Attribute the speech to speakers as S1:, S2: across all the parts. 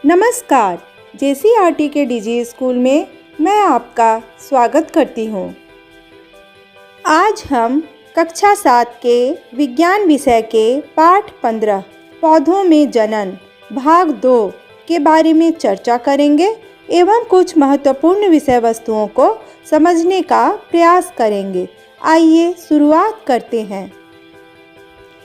S1: नमस्कार, JCRT के DG school में मैं आपका स्वागत करती हूँ। आज हम कक्षा 7 के विज्ञान विषय के पाठ 15 पौधों में जनन भाग 2 के बारे में चर्चा करेंगे एवं कुछ महत्वपूर्ण विषय वस्तुओं को समझने का प्रयास करेंगे। आइए शुरुआत करते हैं।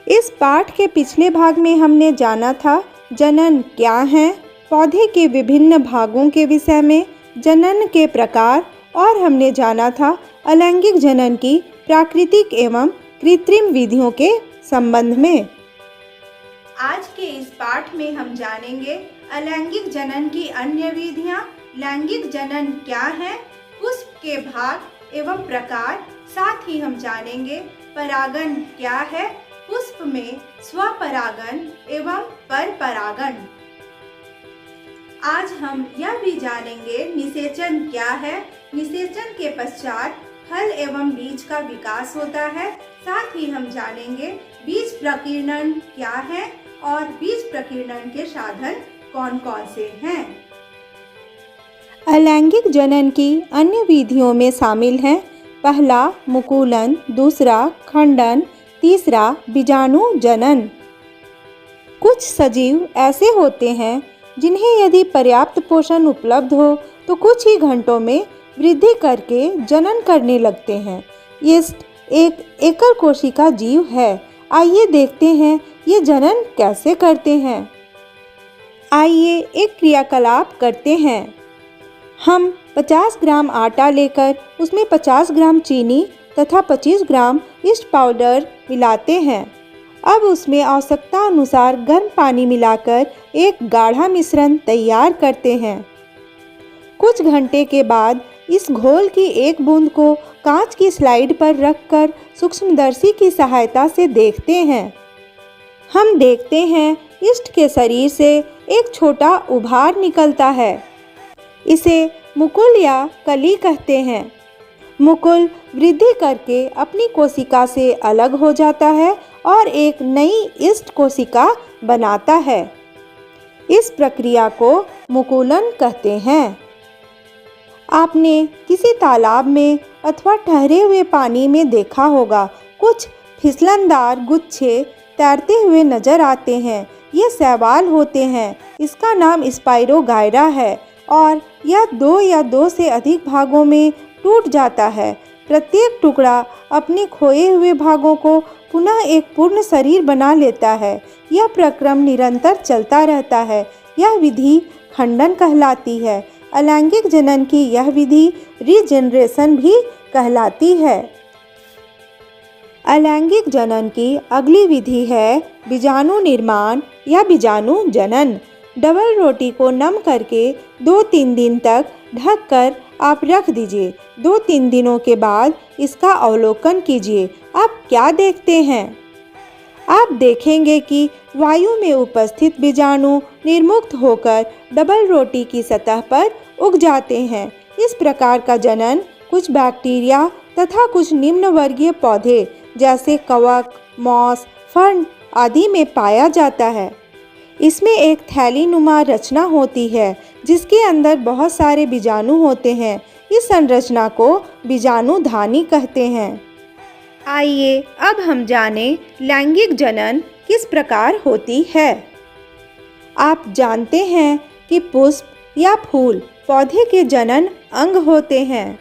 S1: इस पाठ के पिछले भाग में हमने जाना था जनन क्या है, पौधे के विभिन्न भागों के विषय में, जनन के प्रकार, और हमने जाना था अलैंगिक जनन की प्राकृतिक एवं कृत्रिम विधियों के संबंध में। आज के इस पाठ में हम जानेंगे अलैंगिक जनन की अन्य विधियां, लैंगिक जनन क्या है, पुष्प के भाग एवं प्रकार, साथ ही हम जानेंगे परागन क्या है, पुष्प में स्वपरागन एवं परपरागन। आज हम यह भी जानेंगे निषेचन क्या है, निषेचन के पश्चात फल एवं बीज का विकास होता है। साथ ही हम जानेंगे बीज प्रकीर्णन क्या है और बीज प्रकीर्णन के साधन कौन कौन से हैं। अलैंगिक जनन की अन्य विधियों में शामिल हैं पहला मुकुलन, दूसरा खंडन, तीसरा बीजाणु जनन। कुछ सजीव ऐसे होते हैं जिन्हें यदि पर्याप्त पोषण उपलब्ध हो तो कुछ ही घंटों में वृद्धि करके जनन करने लगते हैं। यीस्ट एक एकल कोशिका जीव है। आइए देखते हैं ये जनन कैसे करते हैं। आइए एक क्रियाकलाप करते हैं। हम 50 ग्राम आटा लेकर उसमें 50 ग्राम चीनी तथा 25 ग्राम यीस्ट पाउडर मिलाते हैं। अब उसमें आवश्यकता अनुसार गर्म पानी मिलाकर एक गाढ़ा मिश्रण तैयार करते हैं। कुछ घंटे के बाद इस घोल की एक बूंद को कांच की स्लाइड पर रखकर सूक्ष्मदर्शी की सहायता से देखते हैं। हम देखते हैं यीस्ट के शरीर से एक छोटा उभार निकलता है। इसे मुकुल या कली कहते हैं। मुकुल वृद्धि करके अपनी कोशिका से अलग हो जाता है और एक नई यीस्ट कोशिका बनाता है। इस प्रक्रिया को मुकुलन कहते हैं। आपने किसी तालाब में अथवा ठहरे हुए पानी में देखा होगा कुछ फिसलनदार गुच्छे तैरते हुए नजर आते हैं। ये शैवाल होते हैं। इसका नाम स्पाइरोगायरा है और यह 2 या 2 से अधिक भागों में टूट जाता है। प्रत्येक टुकड़ा अपने खोए हुए भागों को पुनः एक पूर्ण शरीर बना लेता है। यह प्रक्रम निरंतर चलता रहता है। यह विधि खंडन कहलाती है। अलैंगिक जनन की यह विधि रीजेनरेशन भी कहलाती है। अलैंगिक जनन की अगली विधि है बीजाणु निर्माण या बीजाणु जनन। डबल रोटी को नम करके 2-3 दिन तक ढककर आप रख दीजिए। 2-3 दिनों के बाद इसका अवलोकन कीजिए। आप क्या देखते हैं? आप देखेंगे कि वायु में उपस्थित बीजाणु निर्मुक्त होकर डबल रोटी की सतह पर उग जाते हैं। इस प्रकार का जनन कुछ बैक्टीरिया तथा कुछ निम्न वर्गीय पौधे जैसे कवक, मॉस, फर्न आदि में पाया जाता है। इसमें एक थैलीनुमा रचना होती है जिसके अंदर बहुत सारे बीजाणु होते हैं। इस संरचना को बीजाणुधानी कहते हैं। आइए अब हम जानें लैंगिक जनन किस प्रकार होती है। आप जानते हैं कि पुष्प या फूल पौधे के जनन अंग होते हैं।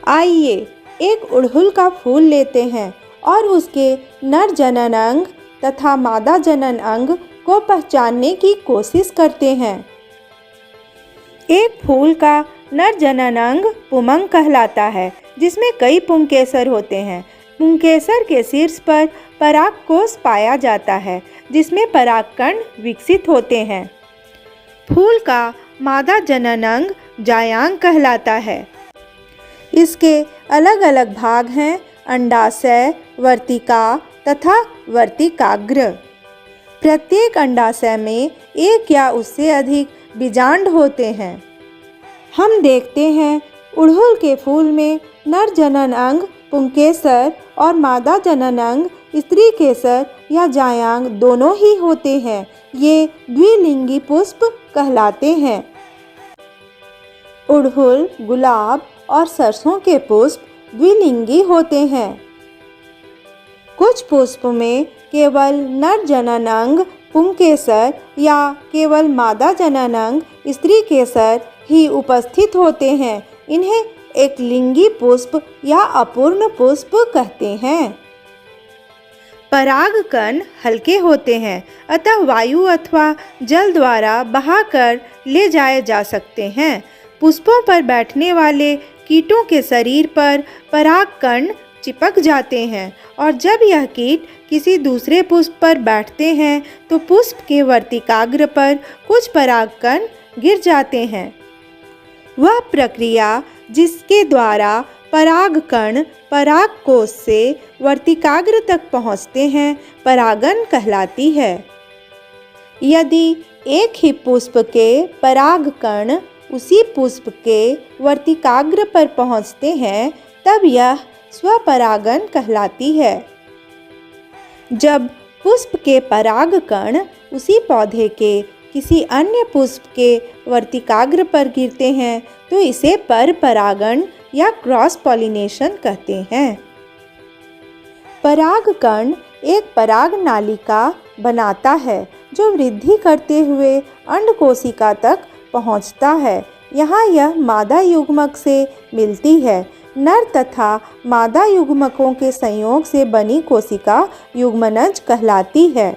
S1: आइए एक अड़हुल का फूल लेते हैं और उसके नर जनन अंग तथा मादा जनन अंग को पहचानने की कोशिश करते हैं। एक फूल का नर जनन अंग पुंमंग कहलाता है जिसमें कई पुंकेसर होते हैं। पुंकेसर के शीर्ष पर परागकोश पाया जाता है जिसमें परागकण विकसित होते हैं। फूल का मादा जनन अंग जायांग कहलाता है। इसके अलग अलग भाग हैं अंडाशय, वर्तिका तथा वर्तिकाग्र। प्रत्येक अंडाशय में एक या उससे अधिक बीजांड होते हैं। हम देखते हैं अड़हुल के फूल में नर जनन अंग पुंकेसर और मादा जनन अंग स्त्री केसर या जायांग दोनों ही होते हैं। ये द्विलिंगी पुष्प कहलाते हैं। उड़हुल, गुलाब और सरसों के पुष्प द्विलिंगी होते हैं। कुछ पुष्प में केवल नर जनन अंग पुंकेसर या केवल मादा जनन अंग स्त्री केसर ही उपस्थित होते हैं। इन्हें एक लिंगी पुष्प या अपूर्ण पुष्प कहते हैं। परागकण हल्के होते हैं, अतः वायु अथवा जल द्वारा बहाकर ले जाए जा सकते हैं। पुष्पों पर बैठने वाले कीटों के शरीर पर परागकण चिपक जाते हैं और जब यह कीट किसी दूसरे पुष्प पर बैठते हैं तो पुष्प के वर्तिकाग्र पर कुछ परागकण गिर जाते हैं। वह प्रक्रिया जिसके द्वारा परागकण परागकोश से वर्तिकाग्र तक पहुँचते हैं परागन कहलाती है। यदि एक ही पुष्प के परागकण उसी पुष्प के वर्तिकाग्र पर पहुँचते हैं तब यह स्वपरागन कहलाती है। जब पुष्प के परागकण उसी पौधे के किसी अन्य पुष्प के वर्तिकाग्र पर गिरते हैं तो इसे परपरागन या क्रॉस पॉलिनेशन कहते हैं। परागकण एक पराग नालिका बनाता है जो वृद्धि करते हुए अंडकोशिका तक पहुंचता है। यहाँ यह मादा युग्मक से मिलती है। नर तथा मादा युग्मकों के संयोग से बनी कोशिका युग्मनज कहलाती है।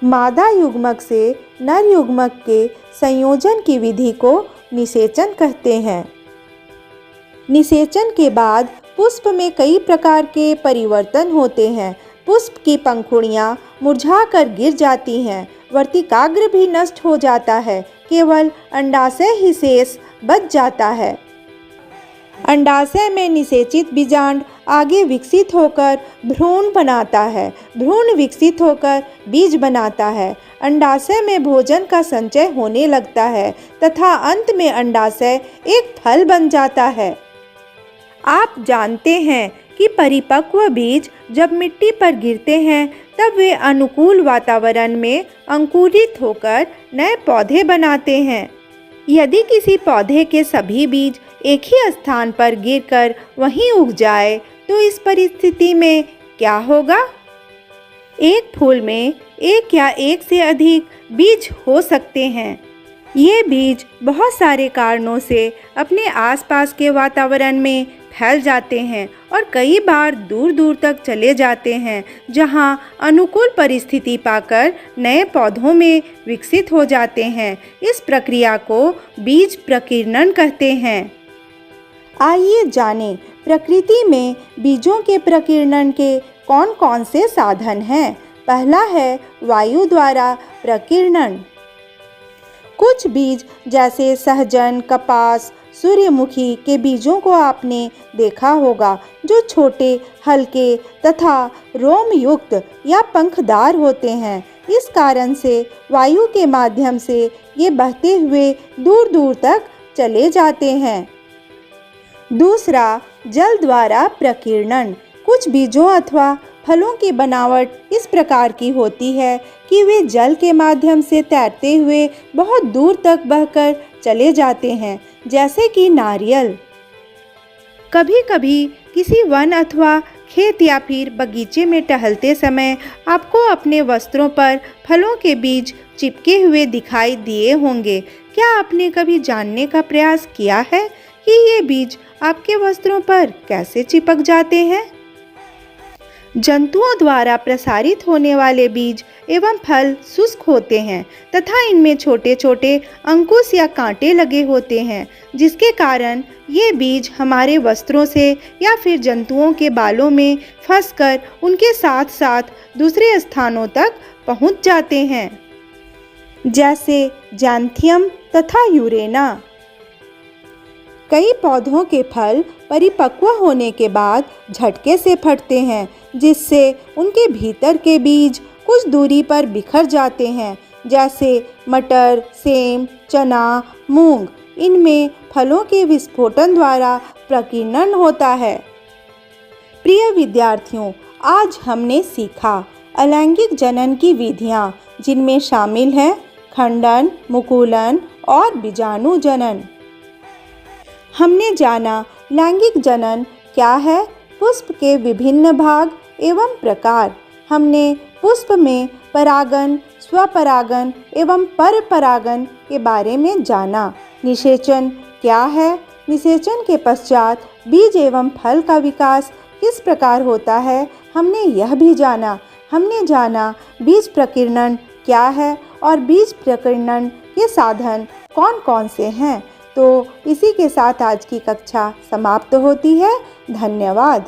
S1: मादा युग्मक से नर युग्मक के संयोजन की विधि को निषेचन कहते हैं। निषेचन के बाद पुष्प में कई प्रकार के परिवर्तन होते हैं। पुष्प की पंखुड़ियाँ मुरझाकर गिर जाती हैं, वर्तिकाग्र भी नष्ट हो जाता है, केवल अंडाशय ही शेष बच जाता है। अंडाशय में निषेचित बीजांड आगे विकसित होकर भ्रूण बनाता है। भ्रूण विकसित होकर बीज बनाता है। अंडाशय में भोजन का संचय होने लगता है तथा अंत में अंडाशय एक फल बन जाता है। आप जानते हैं कि परिपक्व बीज जब मिट्टी पर गिरते हैं तब वे अनुकूल वातावरण में अंकुरित होकर नए पौधे बनाते हैं। यदि किसी पौधे के सभी बीज एक ही स्थान पर गिरकर वहीं उग जाए तो इस परिस्थिति में क्या होगा? एक फूल में एक या एक से अधिक बीज हो सकते हैं। ये बीज बहुत सारे कारणों से अपने आसपास के वातावरण में फैल जाते हैं और कई बार दूर दूर तक चले जाते हैं, जहां अनुकूल परिस्थिति पाकर नए पौधों में विकसित हो जाते हैं। इस प्रक्रिया को बीज प्रकीर्णन कहते हैं। आइए जानें प्रकृति में बीजों के प्रकीर्णन के कौन कौन से साधन हैं। पहला है वायु द्वारा प्रकीर्णन। कुछ बीज जैसे सहजन, कपास, सूर्यमुखी के बीजों को आपने देखा होगा, जो छोटे, हल्के तथा रोम युक्त या पंखदार होते हैं। इस कारण से वायु के माध्यम से ये बहते हुए दूर दूर तक चले जाते हैं। दूसरा, जल द्वारा प्रकीर्णन। कुछ बीजों अथवा फलों की बनावट इस प्रकार की होती है कि वे जल के माध्यम से तैरते हुए बहुत दूर तक बहकर चले जाते हैं, जैसे कि नारियल। कभी कभी किसी वन अथवा खेत या फिर बगीचे में टहलते समय आपको अपने वस्त्रों पर फलों के बीज चिपके हुए दिखाई दिए होंगे। क्या आपने कभी जानने का प्रयास किया है कि ये बीज आपके वस्त्रों पर कैसे चिपक जाते हैं? जंतुओं द्वारा प्रसारित होने वाले बीज एवं फल शुष्क होते हैं तथा इनमें छोटे छोटे अंकुश या कांटे लगे होते हैं, जिसके कारण ये बीज हमारे वस्त्रों से या फिर जंतुओं के बालों में फंसकर उनके साथ साथ दूसरे स्थानों तक पहुंच जाते हैं, जैसे जैंथियम तथा यूरेना। कई पौधों के फल परिपक्व होने के बाद झटके से फटते हैं, जिससे उनके भीतर के बीज कुछ दूरी पर बिखर जाते हैं, जैसे मटर, सेम, चना, मूंग। इनमें फलों के विस्फोटन द्वारा प्रकीर्णन होता है। प्रिय विद्यार्थियों, आज हमने सीखा अलैंगिक जनन की विधियाँ, जिनमें शामिल हैं खंडन, मुकुलन और बीजाणु जनन। हमने जाना लैंगिक जनन क्या है, पुष्प के विभिन्न भाग एवं प्रकार। हमने पुष्प में परागन, स्वपरागन एवं परपरागन के बारे में जाना। निषेचन क्या है, निषेचन के पश्चात बीज एवं फल का विकास किस प्रकार होता है, हमने यह भी जाना। हमने जाना बीज प्रकीर्णन क्या है और बीज प्रकीर्णन के साधन कौन कौन से हैं। तो इसी के साथ आज की कक्षा समाप्त होती है। धन्यवाद।